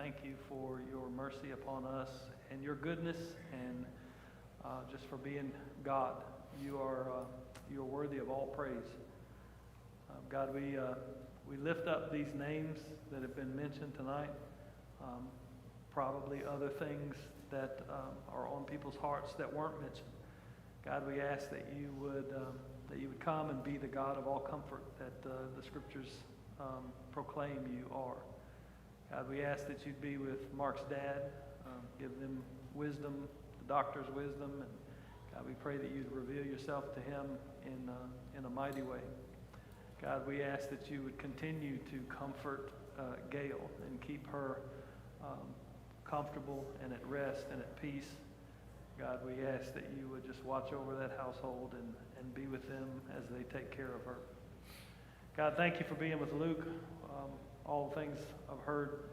thank you for your mercy upon us and your goodness, and just for being God. You're worthy of all praise. God, we lift up these names that have been mentioned tonight. Probably other things that are on people's hearts that weren't mentioned. God, we ask that you would come and be the God of all comfort that the Scriptures proclaim you are. God, we ask that you'd be with Mark's dad, give them wisdom, the doctor's wisdom, and God, we pray that you'd reveal yourself to him in a mighty way. God, we ask that you would continue to comfort Gail and keep her comfortable and at rest and at peace. God, we ask that you would just watch over that household and be with them as they take care of her. God, thank you for being with Luke. All the things I've heard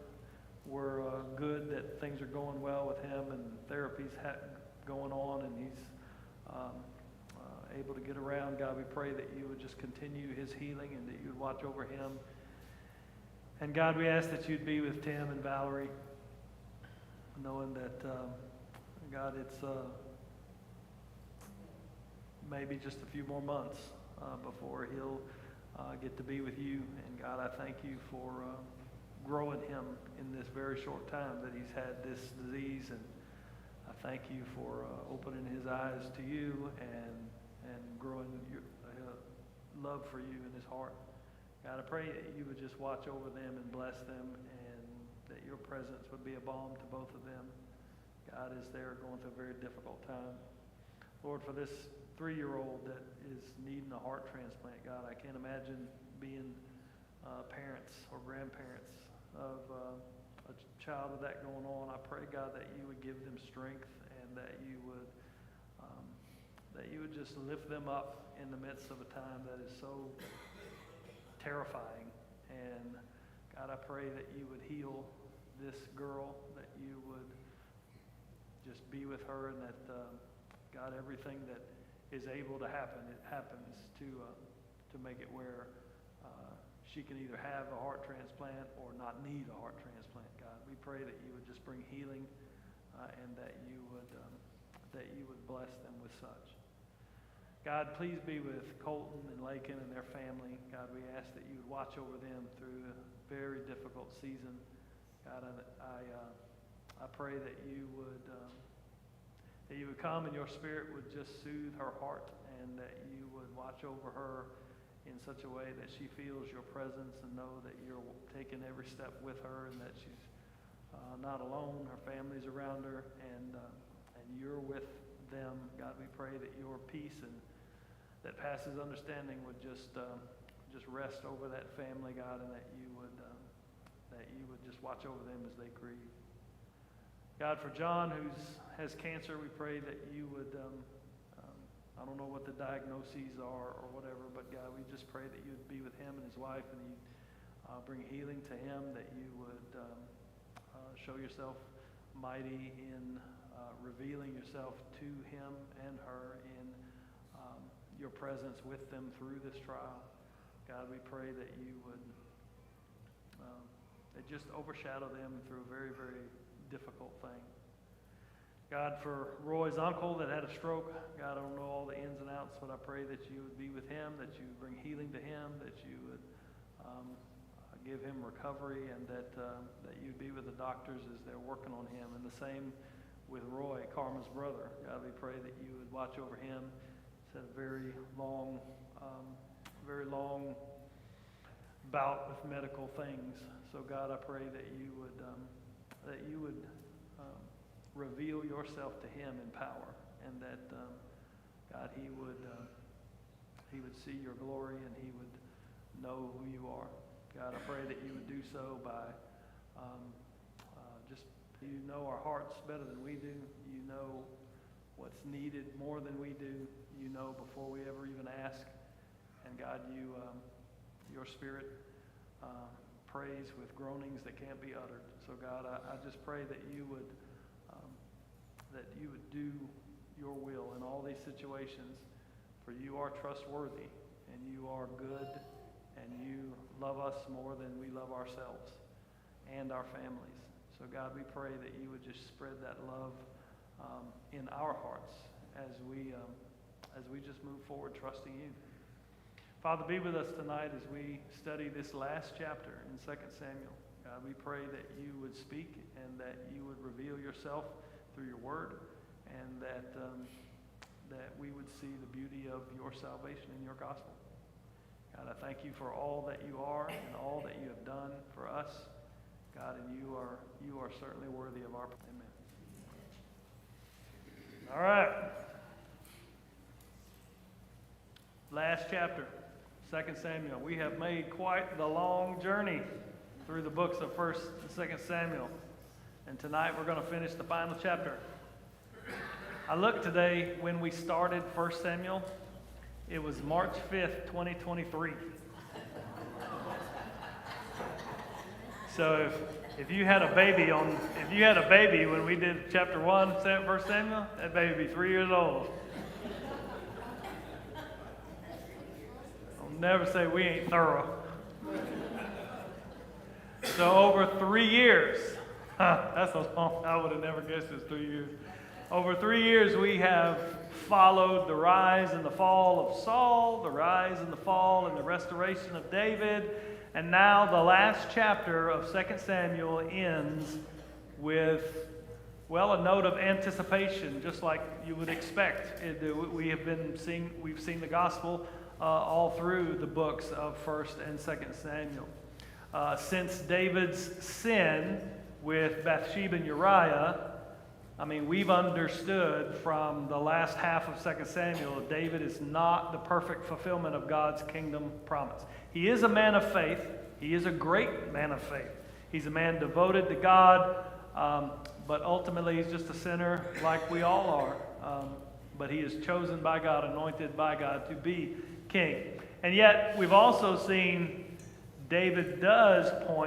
were good, that things are going well with him and therapy's going on and he's able to get around. God, we pray that you would just continue his healing and that you would watch over him. And God, we ask that you'd be with Tim and Valerie, knowing that, God, it's maybe just a few more months before he'll get to be with you. And God, I thank you for growing him in this very short time that he's had this disease. And I thank you for opening his eyes to you and growing your love for you in his heart. God, I pray that you would just watch over them and bless them, and that your presence would be a balm to both of them, God, as they're going through a very difficult time. Lord, for this 3-year-old that is needing a heart transplant, God, I can't imagine being parents or grandparents of a child of that going on. I pray, God, that you would give them strength and that you would just lift them up in the midst of a time that is so terrifying. And God, I pray that you would heal this girl, that you would just be with her, and that, God, everything that is able to happen, it happens to make it where she can either have a heart transplant or not need a heart transplant. God, we pray that you would just bring healing and that you would bless them with such. God, please be with Colton and Lakin and their family. God, we ask that you would watch over them through a very difficult season. God, I pray that you would come and your Spirit would just soothe her heart, and that you would watch over her in such a way that she feels your presence and know that you're taking every step with her, and that she's not alone. Her family's around her, and you're with them. God, we pray that your peace and that passes understanding would just rest over that family, God, and that you would just watch over them as they grieve. God, for John, who has cancer, we pray that you would, I don't know what the diagnoses are or whatever, but God, we just pray that you would be with him and his wife, and you bring healing to him, that you would show yourself mighty in revealing yourself to him and her in your presence with them through this trial. God, we pray that you would just overshadow them through a very, very difficult thing. God, for Roy's uncle that had a stroke, God, I don't know all the ins and outs, but I pray that you would be with him, that you would bring healing to him, that you would give him recovery, and that you'd be with the doctors as they're working on him. And the same with Roy, Carmen's brother. God, we pray that you would watch over him. It's a very long bout with medical things. So God, I pray that you would reveal yourself to him in power, and that God, he would see your glory, and he would know who you are. God, I pray that you would do so by you know our hearts better than we do. You know what's needed more than we do. You know before we ever even ask. And God, your Spirit prays with groanings that can't be uttered. So God, I just pray that you would do your will in all these situations, for you are trustworthy, and you are good, and you love us more than we love ourselves and our families. So God, we pray that you would just spread that love in our hearts as we just move forward trusting you. Father, be with us tonight as we study this last chapter in 2 Samuel. God, we pray that you would speak and that you would reveal yourself through your word, and that we would see the beauty of your salvation in your gospel. God, I thank you for all that you are and all that you have done for us. God, and you are certainly worthy of our amen. All right. Last chapter, 2 Samuel. We have made quite the long journey through the books of 1 and 2 Samuel. And tonight we're going to finish the final chapter. I looked today when we started 1 Samuel. It was March 5th, 2023. So if you had a baby when we did chapter 1, 1 Samuel, that baby would be 3 years old. I'll never say we ain't thorough. So over 3 years, that's a long, I would have never guessed it was 3 years. Over 3 years, we have followed the rise and the fall of Saul, the rise and the fall and the restoration of David, and now the last chapter of 2 Samuel ends with, well, a note of anticipation, just like you would expect. We've seen the gospel all through the books of 1 and 2 Samuel. Since David's sin with Bathsheba and Uriah, we've understood from the last half of 2 Samuel, David is not the perfect fulfillment of God's kingdom promise. He is a man of faith. He is a great man of faith. He's a man devoted to God, but ultimately he's just a sinner like we all are. But he is chosen by God, anointed by God to be king. And yet, we've also seen David does point